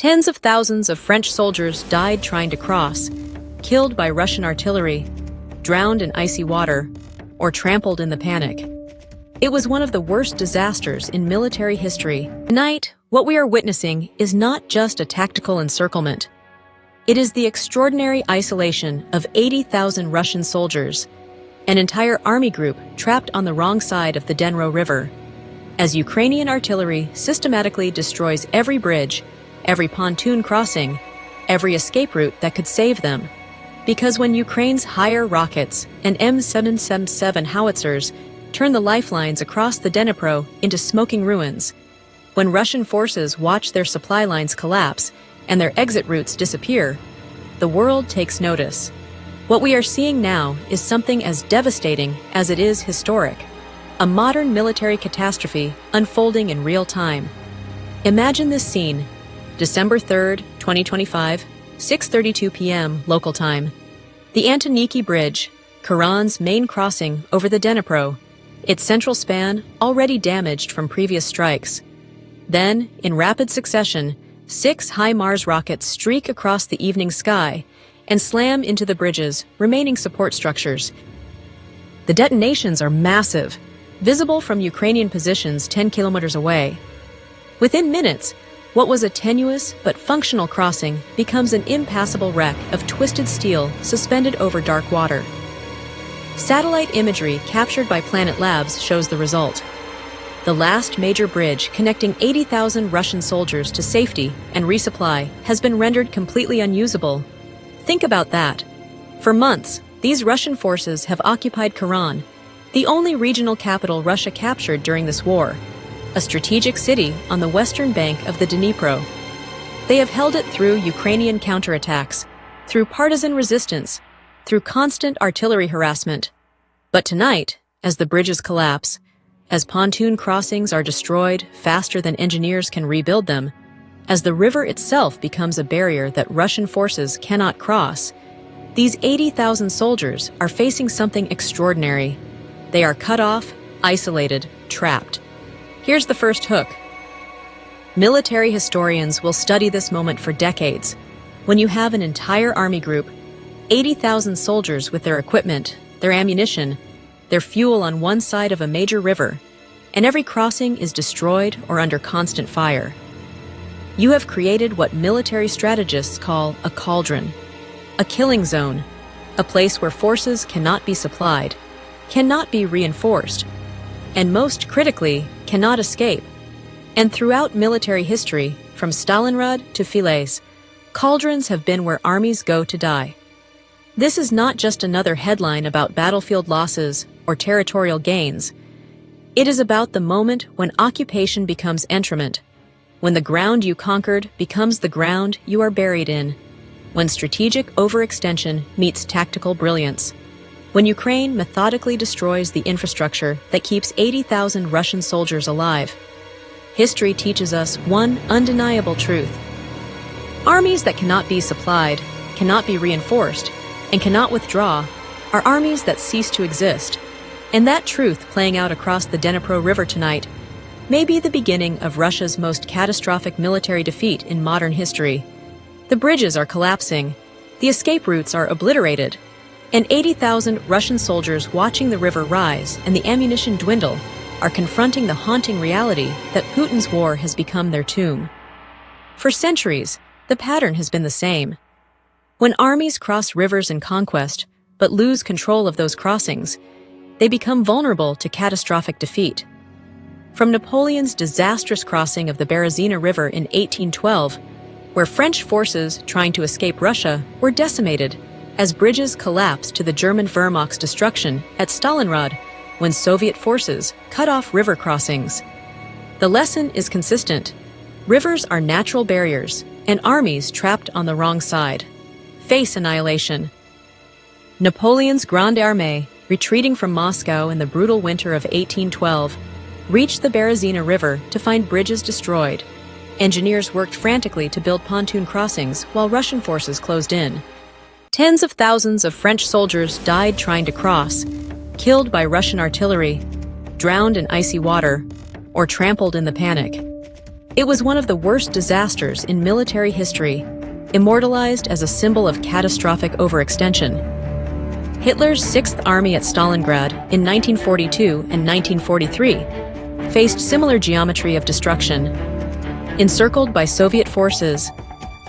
Tens of thousands of French soldiers died trying to cross, killed by Russian artillery, drowned in icy water, or trampled in the panic. It was one of the worst disasters in military history. Tonight, what we are witnessing is not just a tactical encirclement. It is the extraordinary isolation of 80,000 Russian soldiers, an entire army group trapped on the wrong side of the Dnipro River, as Ukrainian artillery systematically destroys every bridge, every pontoon crossing, every escape route that could save them. Because when Ukraine's higher rockets and M777 howitzers turn the lifelines across the Dnipro into smoking ruins, when Russian forces watch their supply lines collapse and their exit routes disappear, the world takes notice. What we are seeing now is something as devastating as it is historic, a modern military catastrophe unfolding in real time. Imagine this scene, December 3rd, 2025, 6:32 p.m. local time. The Antoniki Bridge, Kherson's main crossing over the Dnipro, its central span already damaged from previous strikes. Then, in rapid succession, 6 HIMARS rockets streak across the evening sky and slam into the bridge's remaining support structures. The detonations are massive, visible from Ukrainian positions 10 kilometers away. Within minutes, what was a tenuous but functional crossing becomes an impassable wreck of twisted steel suspended over dark water. Satellite imagery captured by Planet Labs shows the result. The last major bridge connecting 80,000 Russian soldiers to safety and resupply has been rendered completely unusable. Think about that. For months, these Russian forces have occupied Kherson, the only regional capital Russia captured during this war, a strategic city on the western bank of the Dnipro. They have held it through Ukrainian counterattacks, through partisan resistance, through constant artillery harassment. But tonight, as the bridges collapse, as pontoon crossings are destroyed faster than engineers can rebuild them, as the river itself becomes a barrier that Russian forces cannot cross, these 80,000 soldiers are facing something extraordinary. They are cut off, isolated, trapped. Here's the first hook. Military historians will study this moment for decades. When you have an entire army group, 80,000 soldiers with their equipment, their ammunition, their fuel on one side of a major river, and every crossing is destroyed or under constant fire. You have created what military strategists call a cauldron, a killing zone, a place where forces cannot be supplied, cannot be reinforced, and most critically, cannot escape. And throughout military history, from Stalingrad to Falaise, cauldrons have been where armies go to die. This is not just another headline about battlefield losses or territorial gains. It is about the moment when occupation becomes entrapment, when the ground you conquered becomes the ground you are buried in, when strategic overextension meets tactical brilliance, when Ukraine methodically destroys the infrastructure that keeps 80,000 Russian soldiers alive. History teaches us one undeniable truth. Armies that cannot be supplied, cannot be reinforced, and cannot withdraw are armies that cease to exist. And that truth playing out across the Dnipro River tonight may be the beginning of Russia's most catastrophic military defeat in modern history. The bridges are collapsing, the escape routes are obliterated, and 80,000 Russian soldiers watching the river rise and the ammunition dwindle are confronting the haunting reality that Putin's war has become their tomb. For centuries, the pattern has been the same. When armies cross rivers in conquest, but lose control of those crossings, they become vulnerable to catastrophic defeat. From Napoleon's disastrous crossing of the Berezina River in 1812, where French forces trying to escape Russia were decimated as bridges collapsed to the German Wehrmacht's destruction at Stalingrad when Soviet forces cut off river crossings. The lesson is consistent. Rivers are natural barriers, and armies trapped on the wrong side face annihilation. Napoleon's Grande Armée, retreating from Moscow in the brutal winter of 1812, reached the Berezina River to find bridges destroyed. Engineers worked frantically to build pontoon crossings while Russian forces closed in. Tens of thousands of French soldiers died trying to cross, killed by Russian artillery, drowned in icy water, or trampled in the panic. It was one of the worst disasters in military history, immortalized as a symbol of catastrophic overextension. Hitler's Sixth Army at Stalingrad in 1942 and 1943 faced similar geometry of destruction. Encircled by Soviet forces,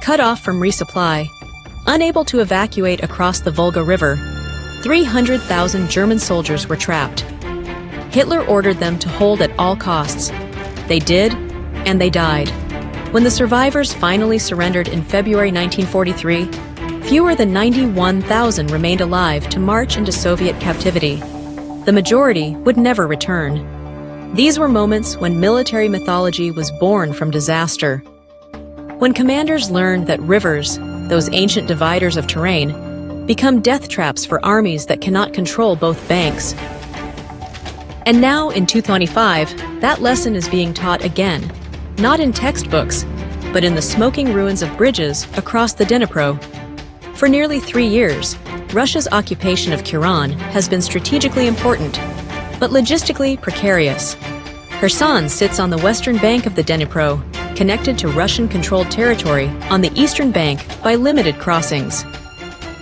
cut off from resupply, unable to evacuate across the Volga River, 300,000 German soldiers were trapped. Hitler ordered them to hold at all costs. They did, and they died. When the survivors finally surrendered in February 1943, fewer than 91,000 remained alive to march into Soviet captivity. The majority would never return. These were moments when military mythology was born from disaster. When commanders learned that rivers, those ancient dividers of terrain, become death traps for armies that cannot control both banks. And now, in 2025, that lesson is being taught again, not in textbooks, but in the smoking ruins of bridges across the Dnipro. For nearly 3 years, Russia's occupation of Kherson has been strategically important, but logistically precarious. Kherson sits on the western bank of the Dnipro, connected to Russian-controlled territory on the eastern bank by limited crossings.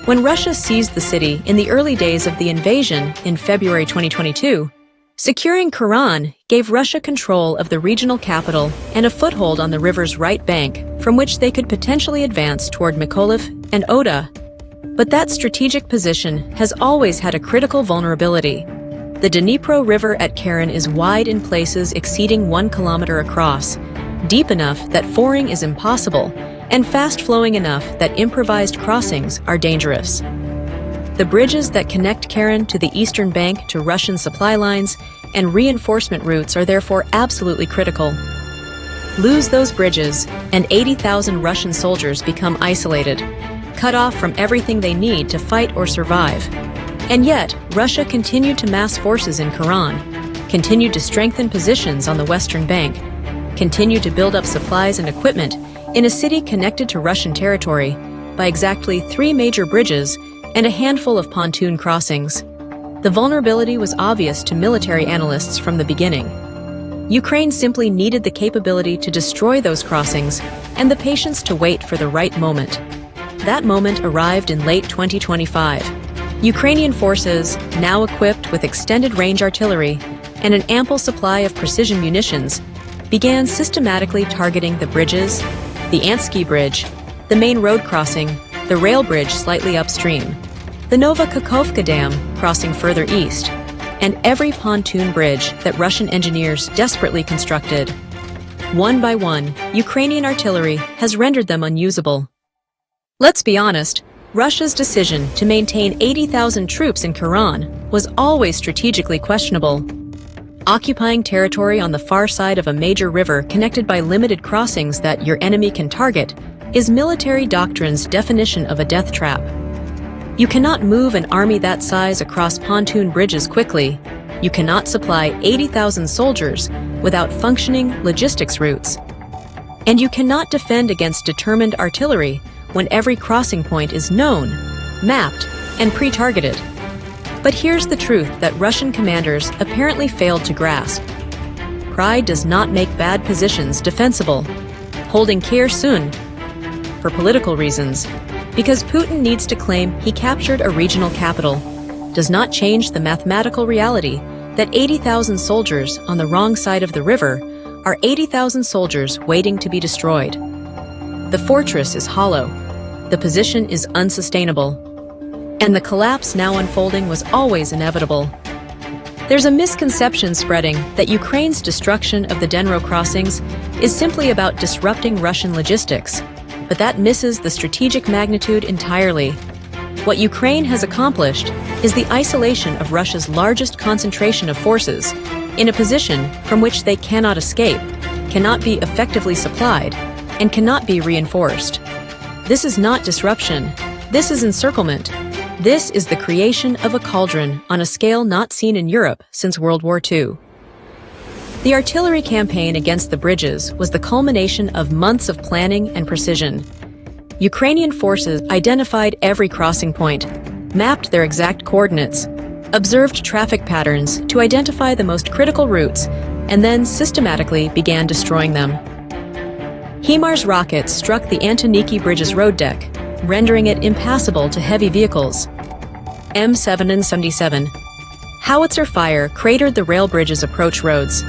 When Russia seized the city in the early days of the invasion in February 2022, securing Kherson gave Russia control of the regional capital and a foothold on the river's right bank, from which they could potentially advance toward Mykolaiv and Oda. But that strategic position has always had a critical vulnerability. The Dnipro River at Kherson is wide in places exceeding 1 kilometer across, deep enough that fording is impossible, and fast-flowing enough that improvised crossings are dangerous. The bridges that connect Kherson to the eastern bank to Russian supply lines and reinforcement routes are therefore absolutely critical. Lose those bridges, and 80,000 Russian soldiers become isolated, cut off from everything they need to fight or survive. And yet, Russia continued to mass forces in Kherson, continued to strengthen positions on the western bank, continued to build up supplies and equipment in a city connected to Russian territory by exactly 3 major bridges and a handful of pontoon crossings. The vulnerability was obvious to military analysts from the beginning. Ukraine simply needed the capability to destroy those crossings and the patience to wait for the right moment. That moment arrived in late 2025. Ukrainian forces, now equipped with extended-range artillery and an ample supply of precision munitions, began systematically targeting the bridges, the Ansky Bridge, the main road crossing, the rail bridge slightly upstream, the Nova Kakhovka Dam crossing further east, and every pontoon bridge that Russian engineers desperately constructed. One by one, Ukrainian artillery has rendered them unusable. Let's be honest, Russia's decision to maintain 80,000 troops in Kherson was always strategically questionable. Occupying territory on the far side of a major river connected by limited crossings that your enemy can target is military doctrine's definition of a death trap. You cannot move an army that size across pontoon bridges quickly. You cannot supply 80,000 soldiers without functioning logistics routes. And you cannot defend against determined artillery when every crossing point is known, mapped, and pre-targeted. But here's the truth that Russian commanders apparently failed to grasp. Pride does not make bad positions defensible. Holding Kherson, for political reasons, because Putin needs to claim he captured a regional capital, does not change the mathematical reality that 80,000 soldiers on the wrong side of the river are 80,000 soldiers waiting to be destroyed. The fortress is hollow. The position is unsustainable. And the collapse now unfolding was always inevitable. There's a misconception spreading that Ukraine's destruction of the Dnipro crossings is simply about disrupting Russian logistics, but that misses the strategic magnitude entirely. What Ukraine has accomplished is the isolation of Russia's largest concentration of forces in a position from which they cannot escape, cannot be effectively supplied, and cannot be reinforced. This is not disruption. This is encirclement. This is the creation of a cauldron on a scale not seen in Europe since World War II. The artillery campaign against the bridges was the culmination of months of planning and precision. Ukrainian forces identified every crossing point, mapped their exact coordinates, observed traffic patterns to identify the most critical routes, and then systematically began destroying them. HIMARS rockets struck the Antoniki Bridge's road deck, rendering it impassable to heavy vehicles. M777. Howitzer fire cratered the rail bridge's approach roads.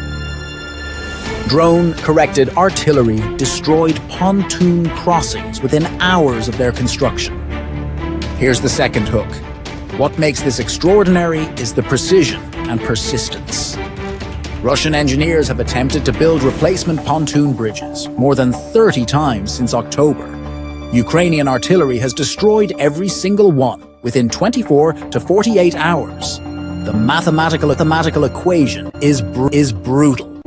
Drone-corrected artillery destroyed pontoon crossings within hours of their construction. Here's the second hook. What makes this extraordinary is the precision and persistence. Russian engineers have attempted to build replacement pontoon bridges more than 30 times since October. Ukrainian artillery has destroyed every single one within 24 to 48 hours. The mathematical equation is brutal.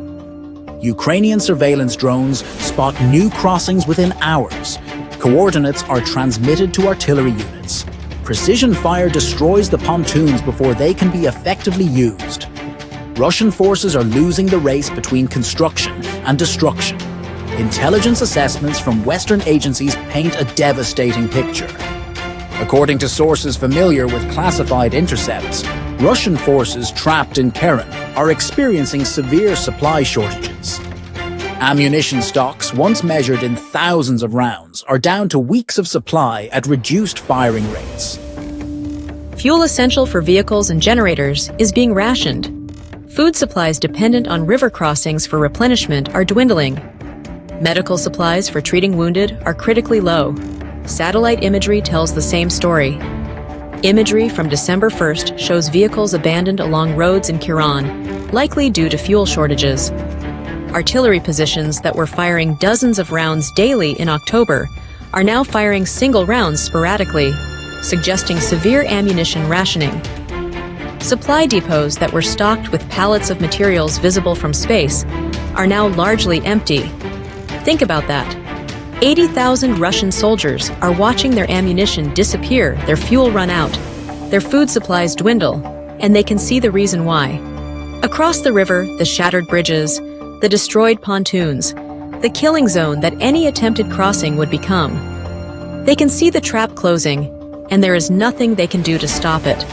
Ukrainian surveillance drones spot new crossings within hours. Coordinates are transmitted to artillery units. Precision fire destroys the pontoons before they can be effectively used. Russian forces are losing the race between construction and destruction. Intelligence assessments from Western agencies paint a devastating picture. According to sources familiar with classified intercepts, Russian forces trapped in Keren are experiencing severe supply shortages. Ammunition stocks, once measured in thousands of rounds, are down to weeks of supply at reduced firing rates. Fuel essential for vehicles and generators is being rationed. Food supplies dependent on river crossings for replenishment are dwindling. Medical supplies for treating wounded are critically low. Satellite imagery tells the same story. Imagery from December 1st shows vehicles abandoned along roads in Keren, likely due to fuel shortages. Artillery positions that were firing dozens of rounds daily in October are now firing single rounds sporadically, suggesting severe ammunition rationing. Supply depots that were stocked with pallets of materials visible from space are now largely empty. Think about that. 80,000 Russian soldiers are watching their ammunition disappear, their fuel run out, their food supplies dwindle, and they can see the reason why. Across the river, the shattered bridges, the destroyed pontoons, the killing zone that any attempted crossing would become. They can see the trap closing, and there is nothing they can do to stop it.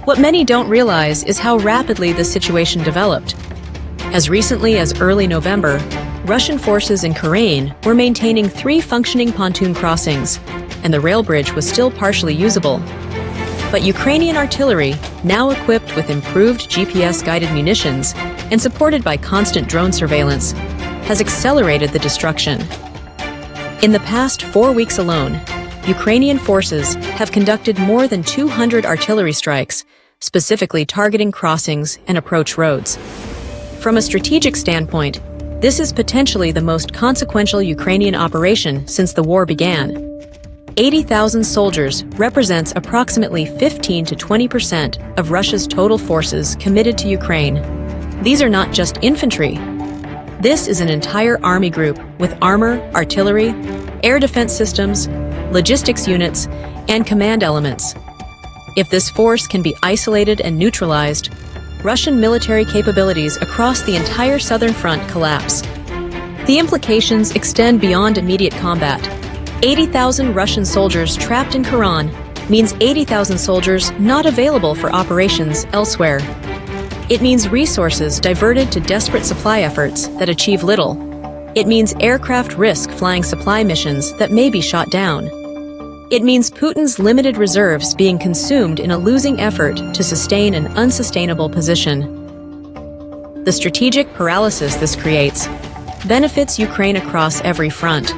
What many don't realize is how rapidly the situation developed. As recently as early November, Russian forces in Keren were maintaining 3 functioning pontoon crossings, and the rail bridge was still partially usable. But Ukrainian artillery, now equipped with improved GPS-guided munitions and supported by constant drone surveillance, has accelerated the destruction. In the past 4 weeks alone, Ukrainian forces have conducted more than 200 artillery strikes, specifically targeting crossings and approach roads. From a strategic standpoint, this is potentially the most consequential Ukrainian operation since the war began. 80,000 soldiers represents approximately 15 to 20% of Russia's total forces committed to Ukraine. These are not just infantry. This is an entire army group with armor, artillery, air defense systems, logistics units, and command elements. If this force can be isolated and neutralized, Russian military capabilities across the entire southern front collapse. The implications extend beyond immediate combat. 80,000 Russian soldiers trapped in Keren means 80,000 soldiers not available for operations elsewhere. It means resources diverted to desperate supply efforts that achieve little. It means aircraft risk flying supply missions that may be shot down. It means Putin's limited reserves being consumed in a losing effort to sustain an unsustainable position. The strategic paralysis this creates benefits Ukraine across every front.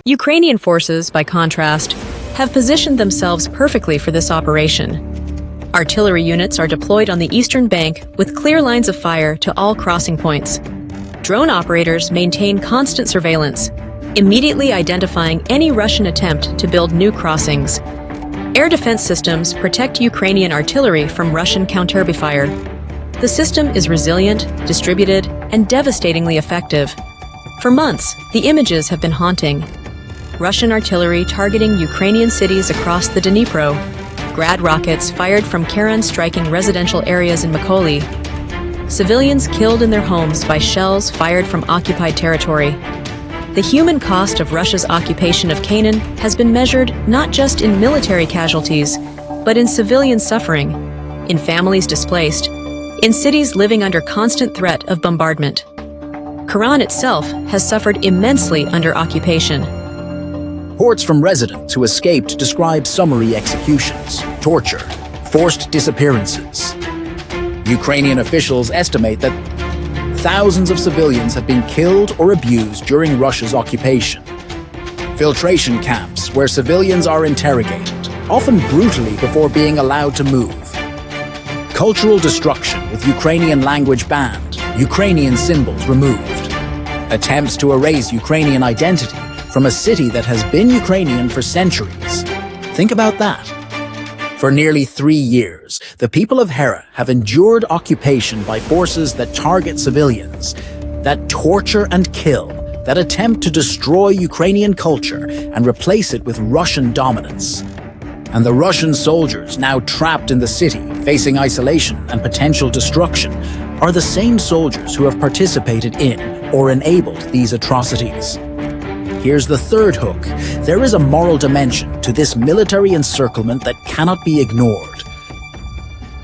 Ukrainian forces, by contrast, have positioned themselves perfectly for this operation. Artillery units are deployed on the eastern bank with clear lines of fire to all crossing points. Drone operators maintain constant surveillance, immediately identifying any Russian attempt to build new crossings. Air defense systems protect Ukrainian artillery from Russian counter-B fire. The system is resilient, distributed, and devastatingly effective. For months, the images have been haunting. Russian artillery targeting Ukrainian cities across the Dnipro, Grad rockets fired from Keren striking residential areas in Mykolaiv, civilians killed in their homes by shells fired from occupied territory. The human cost of Russia's occupation of Canaan has been measured not just in military casualties, but in civilian suffering, in families displaced, in cities living under constant threat of bombardment. Kherson itself has suffered immensely under occupation. Reports from residents who escaped describe summary executions, torture, forced disappearances. Ukrainian officials estimate that thousands of civilians have been killed or abused during Russia's occupation. Filtration camps where civilians are interrogated, often brutally before being allowed to move. Cultural destruction with Ukrainian language banned, Ukrainian symbols removed. Attempts to erase Ukrainian identity from a city that has been Ukrainian for centuries. Think about that. For nearly 3 years, the people of Hera have endured occupation by forces that target civilians, that torture and kill, that attempt to destroy Ukrainian culture and replace it with Russian dominance. And the Russian soldiers now trapped in the city, facing isolation and potential destruction, are the same soldiers who have participated in or enabled these atrocities. Here's the third hook. There is a moral dimension to this military encirclement that cannot be ignored.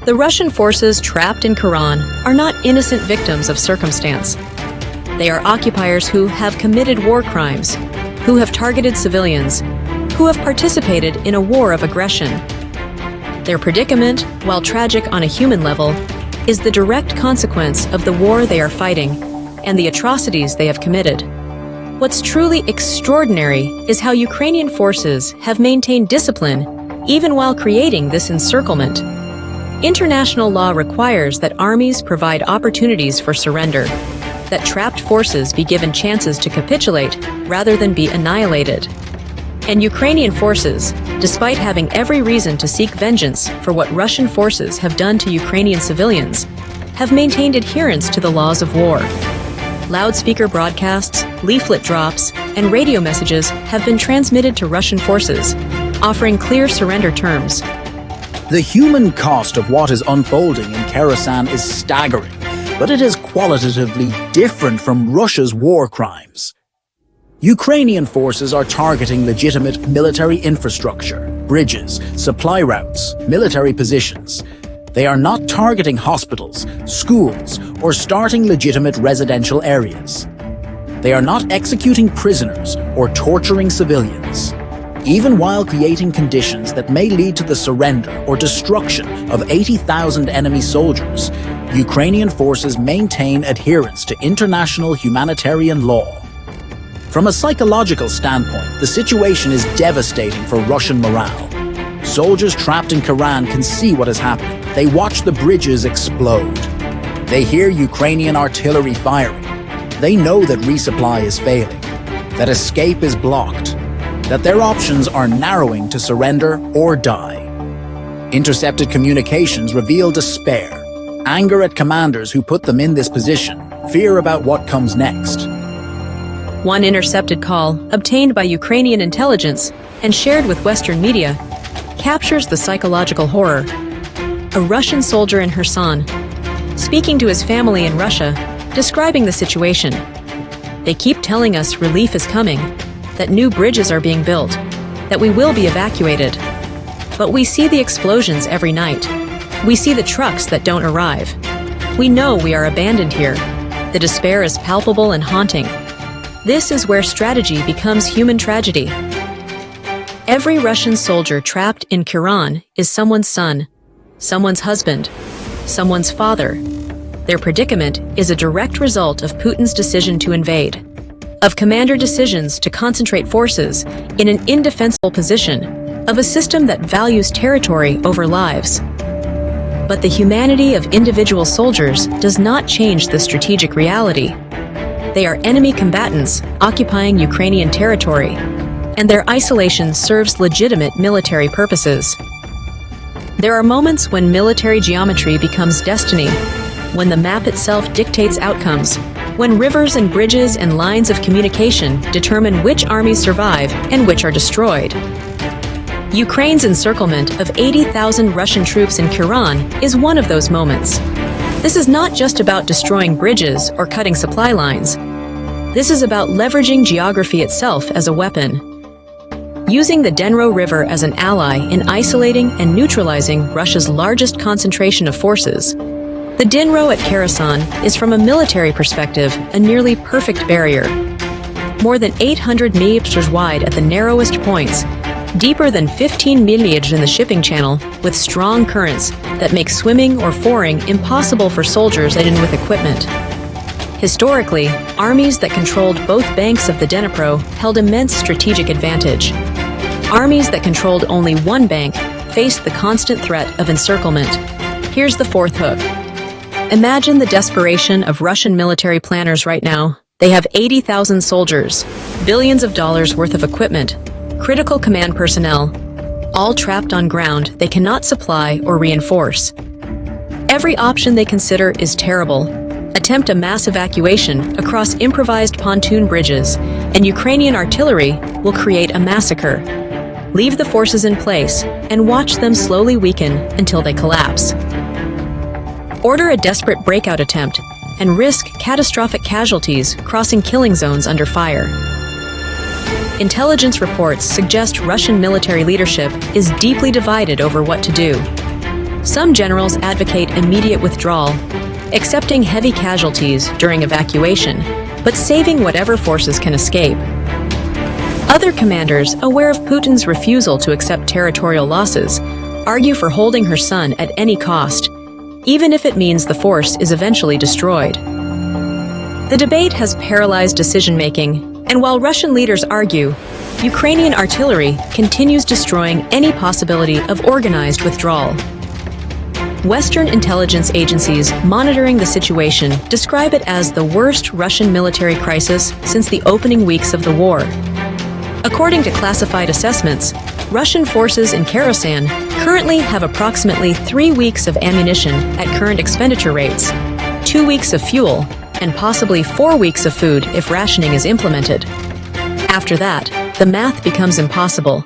The Russian forces trapped in Kherson are not innocent victims of circumstance. They are occupiers who have committed war crimes, who have targeted civilians, who have participated in a war of aggression. Their predicament, while tragic on a human level, is the direct consequence of the war they are fighting and the atrocities they have committed. What's truly extraordinary is how Ukrainian forces have maintained discipline even while creating this encirclement. International law requires that armies provide opportunities for surrender, that trapped forces be given chances to capitulate rather than be annihilated. And Ukrainian forces, despite having every reason to seek vengeance for what Russian forces have done to Ukrainian civilians, have maintained adherence to the laws of war. Loudspeaker broadcasts, leaflet drops, and radio messages have been transmitted to Russian forces, offering clear surrender terms. The human cost of what is unfolding in Kherson is staggering, but it is qualitatively different from Russia's war crimes. Ukrainian forces are targeting legitimate military infrastructure, bridges, supply routes, military positions. They are not targeting hospitals, schools, or starting legitimate residential areas. They are not executing prisoners or torturing civilians, even while creating conditions that may lead to the surrender or destruction of 80,000 enemy soldiers. Ukrainian forces maintain adherence to international humanitarian law. From a psychological standpoint, the situation is devastating for Russian morale. Soldiers trapped in Kherson can see what is happening. They watch the bridges explode. They hear Ukrainian artillery firing. They know that resupply is failing, that escape is blocked, that their options are narrowing to surrender or die. Intercepted communications reveal despair, anger at commanders who put them in this position, fear about what comes next. One intercepted call, obtained by Ukrainian intelligence and shared with Western media, captures the psychological horror. A Russian soldier in Kherson, speaking to his family in Russia, describing the situation. They keep telling us relief is coming, that new bridges are being built, that we will be evacuated. But we see the explosions every night. We see the trucks that don't arrive. We know we are abandoned here. The despair is palpable and haunting. This is where strategy becomes human tragedy. Every Russian soldier trapped in Kherson is someone's son, someone's husband, someone's father. Their predicament is a direct result of Putin's decision to invade, of commander decisions to concentrate forces in an indefensible position, of a system that values territory over lives. But the humanity of individual soldiers does not change the strategic reality. They are enemy combatants occupying Ukrainian territory, and their isolation serves legitimate military purposes. There are moments when military geometry becomes destiny, when the map itself dictates outcomes, when rivers and bridges and lines of communication determine which armies survive and which are destroyed. Ukraine's encirclement of 80,000 Russian troops in Kherson is one of those moments. This is not just about destroying bridges or cutting supply lines. This is about leveraging geography itself as a weapon. Using the Dnipro River as an ally in isolating and neutralizing Russia's largest concentration of forces, the The Dinro at Kherson is, from a military perspective, a nearly perfect barrier. More than 800 meters wide at the narrowest points, deeper than 15 miles in the shipping channel, with strong currents that make swimming or fording impossible for soldiers laden with equipment. Historically, armies that controlled both banks of the Dnipro held immense strategic advantage. Armies that controlled only one bank faced the constant threat of encirclement. Here's the fourth hook. Imagine the desperation of Russian military planners right now. They have 80,000 soldiers, billions of dollars worth of equipment, critical command personnel, all trapped on ground they cannot supply or reinforce. Every option they consider is terrible. Attempt a mass evacuation across improvised pontoon bridges, and Ukrainian artillery will create a massacre. Leave the forces in place and watch them slowly weaken until they collapse. Order a desperate breakout attempt and risk catastrophic casualties crossing killing zones under fire. Intelligence reports suggest Russian military leadership is deeply divided over what to do. Some generals advocate immediate withdrawal, accepting heavy casualties during evacuation, but saving whatever forces can escape. Other commanders, aware of Putin's refusal to accept territorial losses, argue for holding her son at any cost, even if it means the force is eventually destroyed. The debate has paralyzed decision-making, and while Russian leaders argue, Ukrainian artillery continues destroying any possibility of organized withdrawal. Western intelligence agencies monitoring the situation describe it as the worst Russian military crisis since the opening weeks of the war. According to classified assessments, Russian forces in Kherson currently have approximately 3 weeks of ammunition at current expenditure rates, 2 weeks of fuel, and possibly 4 weeks of food if rationing is implemented. After that, the math becomes impossible.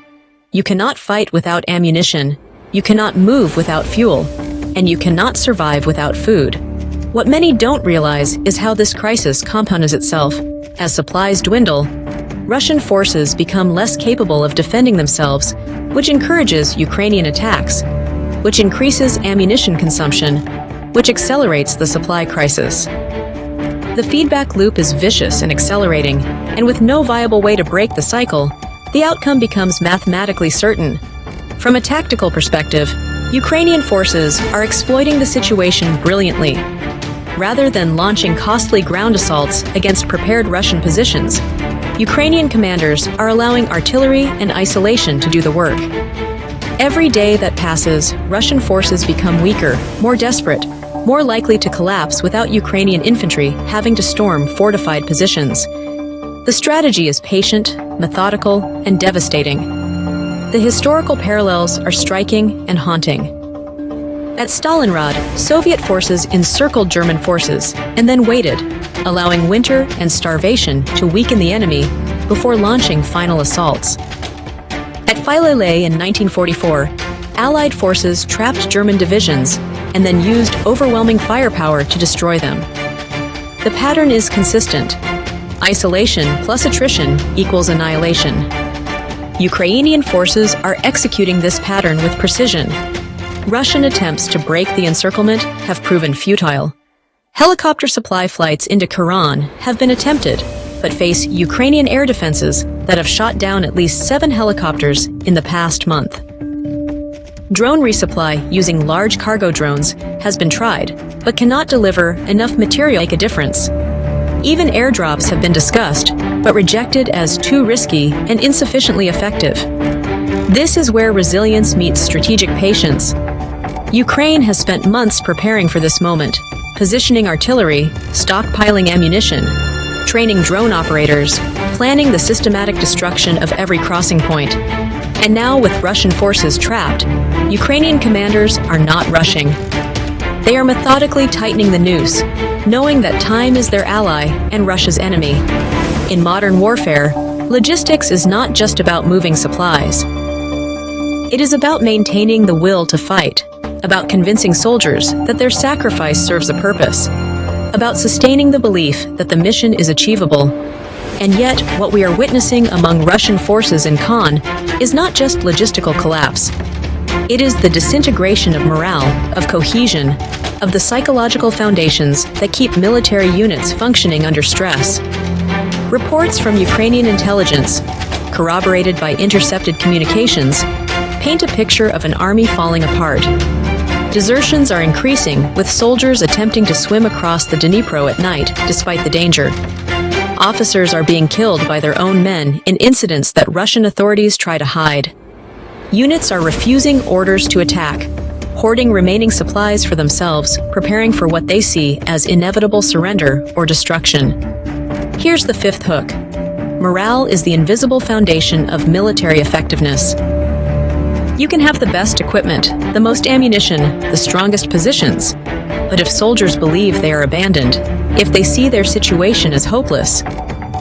You cannot fight without ammunition, you cannot move without fuel, and you cannot survive without food. What many don't realize is how this crisis compounds itself. As supplies dwindle, Russian forces become less capable of defending themselves, which encourages Ukrainian attacks, which increases ammunition consumption, which accelerates the supply crisis. The feedback loop is vicious and accelerating, and with no viable way to break the cycle, the outcome becomes mathematically certain. From a tactical perspective, Ukrainian forces are exploiting the situation brilliantly. Rather than launching costly ground assaults against prepared Russian positions, Ukrainian commanders are allowing artillery and isolation to do the work. Every day that passes, Russian forces become weaker, more desperate, more likely to collapse without Ukrainian infantry having to storm fortified positions. The strategy is patient, methodical, and devastating. The historical parallels are striking and haunting. At Stalingrad, Soviet forces encircled German forces and then waited, allowing winter and starvation to weaken the enemy before launching final assaults. At Philele in 1944, Allied forces trapped German divisions and then used overwhelming firepower to destroy them. The pattern is consistent. Isolation plus attrition equals annihilation. Ukrainian forces are executing this pattern with precision. Russian attempts to break the encirclement have proven futile. Helicopter supply flights into Kherson have been attempted, but face Ukrainian air defenses that have shot down at least 7 helicopters in the past month. Drone resupply using large cargo drones has been tried, but cannot deliver enough material to make a difference. Even airdrops have been discussed, but rejected as too risky and insufficiently effective. This is where resilience meets strategic patience. Ukraine has spent months preparing for this moment, positioning artillery, stockpiling ammunition, training drone operators, planning the systematic destruction of every crossing point. And now, with Russian forces trapped, Ukrainian commanders are not rushing. They are methodically tightening the noose, knowing that time is their ally and Russia's enemy. In modern warfare, logistics is not just about moving supplies. It is about maintaining the will to fight, about convincing soldiers that their sacrifice serves a purpose, about sustaining the belief that the mission is achievable. And yet, what we are witnessing among Russian forces in Kherson is not just logistical collapse. It is the disintegration of morale, of cohesion, of the psychological foundations that keep military units functioning under stress. Reports from Ukrainian intelligence, corroborated by intercepted communications, paint a picture of an army falling apart. Desertions are increasing, with soldiers attempting to swim across the Dnipro at night despite the danger. Officers are being killed by their own men in incidents that Russian authorities try to hide. Units are refusing orders to attack, hoarding remaining supplies for themselves, preparing for what they see as inevitable surrender or destruction. Here's the fifth hook. Morale is the invisible foundation of military effectiveness. You can have the best equipment, the most ammunition, the strongest positions, but if soldiers believe they are abandoned, if they see their situation as hopeless,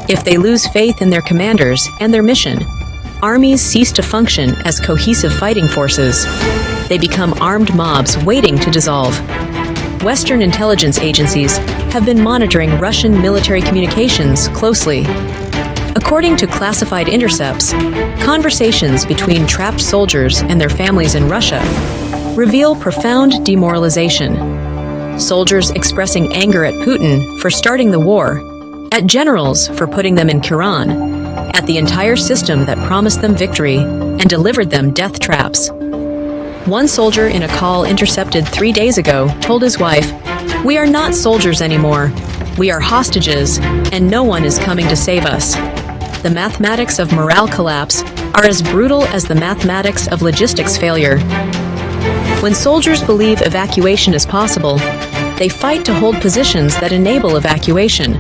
if they lose faith in their commanders and their mission, armies cease to function as cohesive fighting forces. They become armed mobs waiting to dissolve. Western intelligence agencies have been monitoring Russian military communications closely. According to classified intercepts, conversations between trapped soldiers and their families in Russia reveal profound demoralization. Soldiers expressing anger at Putin for starting the war, at generals for putting them in Iran, at the entire system that promised them victory and delivered them death traps. One soldier in a call intercepted 3 days ago told his wife, "We are not soldiers anymore. We are hostages, and no one is coming to save us." The mathematics of morale collapse are as brutal as the mathematics of logistics failure. When soldiers believe evacuation is possible, they fight to hold positions that enable evacuation.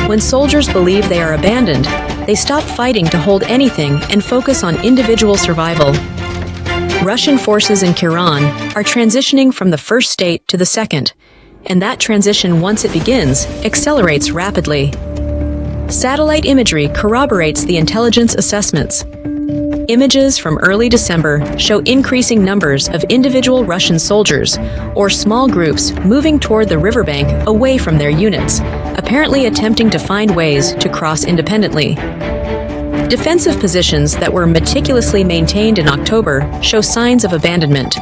When soldiers believe they are abandoned, they stop fighting to hold anything and focus on individual survival. Russian forces in Iran are transitioning from the first state to the second, and that transition, once it begins, accelerates rapidly. Satellite imagery corroborates the intelligence assessments. Images from early December show increasing numbers of individual Russian soldiers, or small groups, moving toward the riverbank away from their units, apparently attempting to find ways to cross independently. Defensive positions that were meticulously maintained in October show signs of abandonment.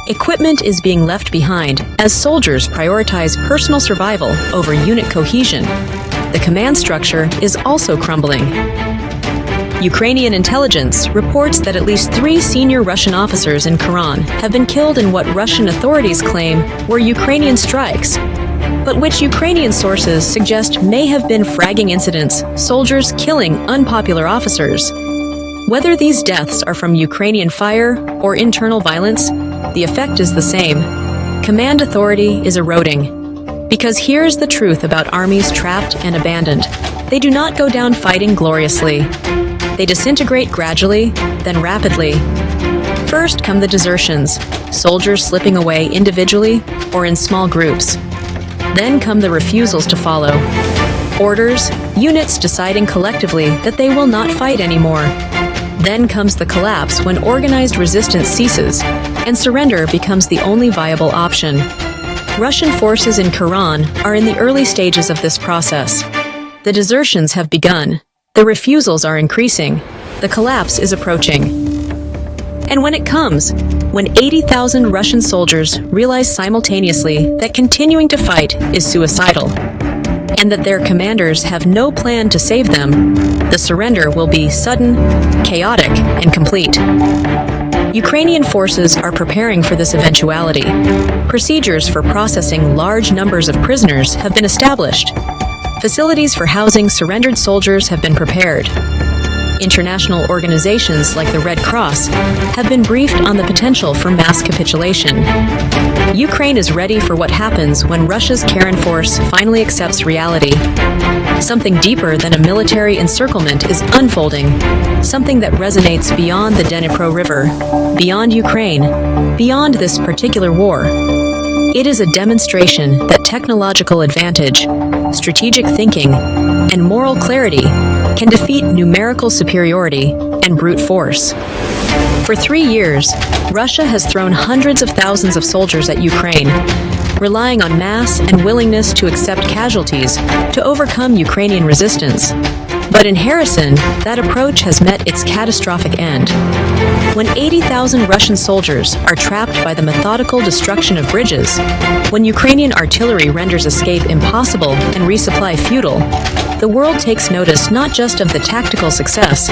Equipment is being left behind as soldiers prioritize personal survival over unit cohesion. The command structure is also crumbling. Ukrainian intelligence reports that at least 3 senior Russian officers in Iran have been killed in what Russian authorities claim were Ukrainian strikes, but which Ukrainian sources suggest may have been fragging incidents, soldiers killing unpopular officers. Whether these deaths are from Ukrainian fire or internal violence, the effect is the same. Command authority is eroding. Because here's the truth about armies trapped and abandoned. They do not go down fighting gloriously. They disintegrate gradually, then rapidly. First come the desertions, soldiers slipping away individually or in small groups. Then come the refusals to follow. Orders, units deciding collectively that they will not fight anymore. Then comes the collapse when organized resistance ceases, and surrender becomes the only viable option. Russian forces in Iran are in the early stages of this process. The desertions have begun. The refusals are increasing. The collapse is approaching. And when it comes, when 80,000 Russian soldiers realize simultaneously that continuing to fight is suicidal, and that their commanders have no plan to save them, the surrender will be sudden, chaotic, and complete. Ukrainian forces are preparing for this eventuality. Procedures for processing large numbers of prisoners have been established. Facilities for housing surrendered soldiers have been prepared. International organizations like the Red Cross have been briefed on the potential for mass capitulation. Ukraine is ready for what happens when Russia's Karen force finally accepts reality. Something deeper than a military encirclement is unfolding, something that resonates beyond the Dnipro River, beyond Ukraine, beyond this particular war. It is a demonstration that technological advantage, strategic thinking, and moral clarity can defeat numerical superiority and brute force. For 3 years, Russia has thrown hundreds of thousands of soldiers at Ukraine, relying on mass and willingness to accept casualties to overcome Ukrainian resistance. But in Harrison, that approach has met its catastrophic end. When 80,000 Russian soldiers are trapped by the methodical destruction of bridges, when Ukrainian artillery renders escape impossible and resupply futile, the world takes notice not just of the tactical success,